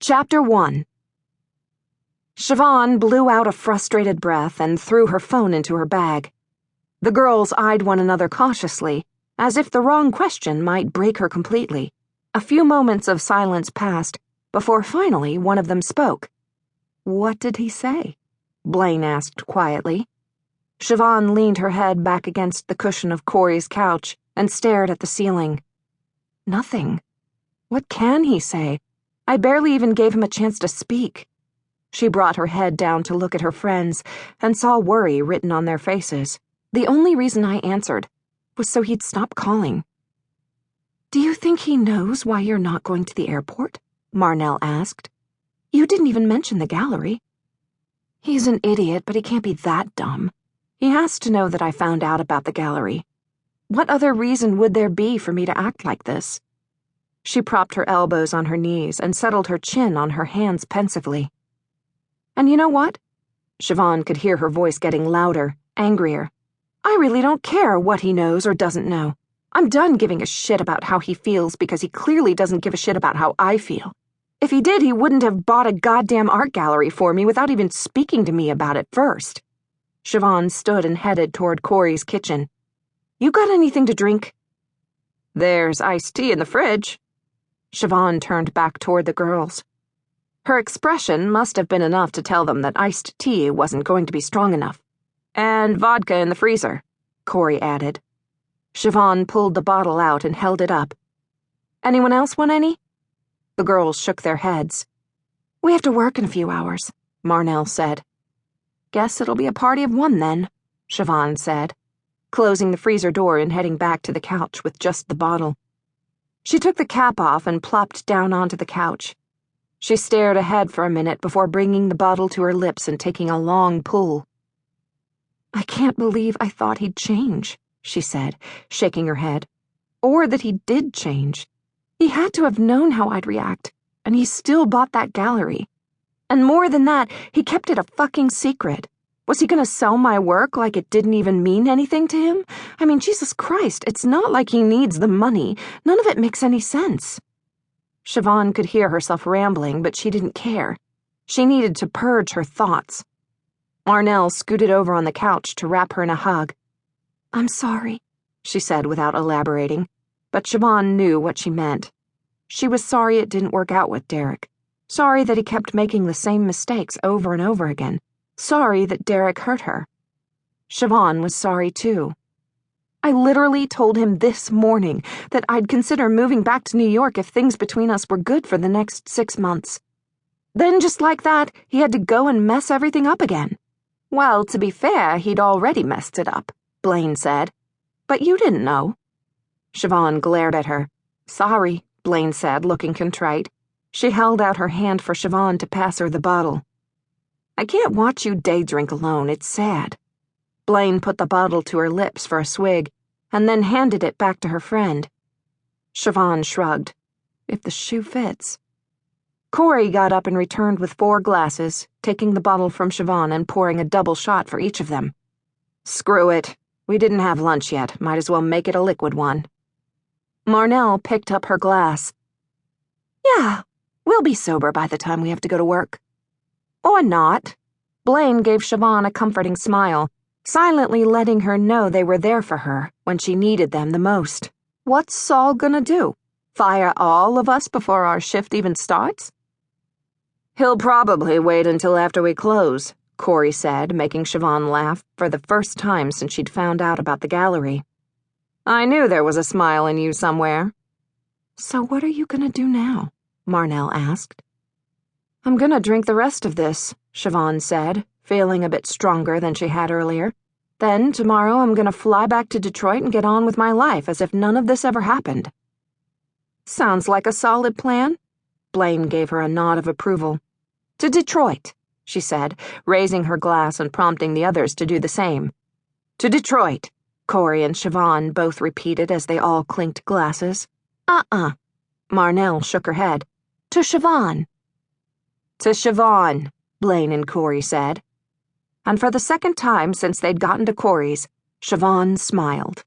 Chapter 1. Siobhan blew out a frustrated breath and threw her phone into her bag. The girls eyed one another cautiously, as if the wrong question might break her completely. A few moments of silence passed, before finally one of them spoke. "What did he say?" Blaine asked quietly. Siobhan leaned her head back against the cushion of Corey's couch and stared at the ceiling. Nothing. What can he say? I barely even gave him a chance to speak. She brought her head down to look at her friends and saw worry written on their faces. The only reason I answered was so he'd stop calling. "Do you think he knows why you're not going to the airport?" Marnell asked. "You didn't even mention the gallery." "He's an idiot, but he can't be that dumb. He has to know that I found out about the gallery. What other reason would there be for me to act like this?" She propped her elbows on her knees and settled her chin on her hands pensively. "And you know what?" Siobhan could hear her voice getting louder, angrier. "I really don't care what he knows or doesn't know. I'm done giving a shit about how he feels because he clearly doesn't give a shit about how I feel. If he did, he wouldn't have bought a goddamn art gallery for me without even speaking to me about it first." Siobhan stood and headed toward Corey's kitchen. "You got anything to drink?" "There's iced tea in the fridge." Siobhan turned back toward the girls. Her expression must have been enough to tell them that iced tea wasn't going to be strong enough. "And vodka in the freezer," Corey added. Siobhan pulled the bottle out and held it up. "Anyone else want any?" The girls shook their heads. "We have to work in a few hours," Marnell said. "Guess it'll be a party of one then," Siobhan said, closing the freezer door and heading back to the couch with just the bottle. She took the cap off and plopped down onto the couch. She stared ahead for a minute before bringing the bottle to her lips and taking a long pull. "I can't believe I thought he'd change," she said, shaking her head. "Or that he did change. He had to have known how I'd react, and he still bought that gallery. And more than that, he kept it a fucking secret. Was he gonna sell my work like it didn't even mean anything to him? I mean, Jesus Christ, it's not like he needs the money. None of it makes any sense." Siobhan could hear herself rambling, but she didn't care. She needed to purge her thoughts. Marnell scooted over on the couch to wrap her in a hug. "I'm sorry," she said without elaborating, but Siobhan knew what she meant. She was sorry it didn't work out with Derick. Sorry that he kept making the same mistakes over and over again. Sorry that Derick hurt her. Siobhan was sorry too. "I literally told him this morning that I'd consider moving back to New York if things between us were good for the next 6 months. Then just like that, he had to go and mess everything up again." "Well, to be fair, he'd already messed it up," Blaine said. "But you didn't know." Siobhan glared at her. "Sorry," Blaine said, looking contrite. She held out her hand for Siobhan to pass her the bottle. "I can't watch you day drink alone, it's sad." Blaine put the bottle to her lips for a swig, and then handed it back to her friend. Siobhan shrugged. "If the shoe fits." Corey got up and returned with 4 glasses, taking the bottle from Siobhan and pouring a double shot for each of them. "Screw it. We didn't have lunch yet. Might as well make it a liquid one." Marnell picked up her glass. "Yeah, we'll be sober by the time we have to go to work." "Or not." Blaine gave Siobhan a comforting smile, silently letting her know they were there for her when she needed them the most. "What's Saul gonna do? Fire all of us before our shift even starts?" "He'll probably wait until after we close," Corey said, making Siobhan laugh for the first time since she'd found out about the gallery. "I knew there was a smile in you somewhere." "So what are you gonna do now?" Marnell asked. "I'm gonna drink the rest of this," Siobhan said, feeling a bit stronger than she had earlier. "Then tomorrow I'm gonna fly back to Detroit and get on with my life as if none of this ever happened." "Sounds like a solid plan." Blaine gave her a nod of approval. "To Detroit," she said, raising her glass and prompting the others to do the same. "To Detroit," Corey and Siobhan both repeated as they all clinked glasses. Marnell shook her head. "To Siobhan." "To Siobhan," Blaine and Corey said. And for the second time since they'd gotten to Corey's, Siobhan smiled.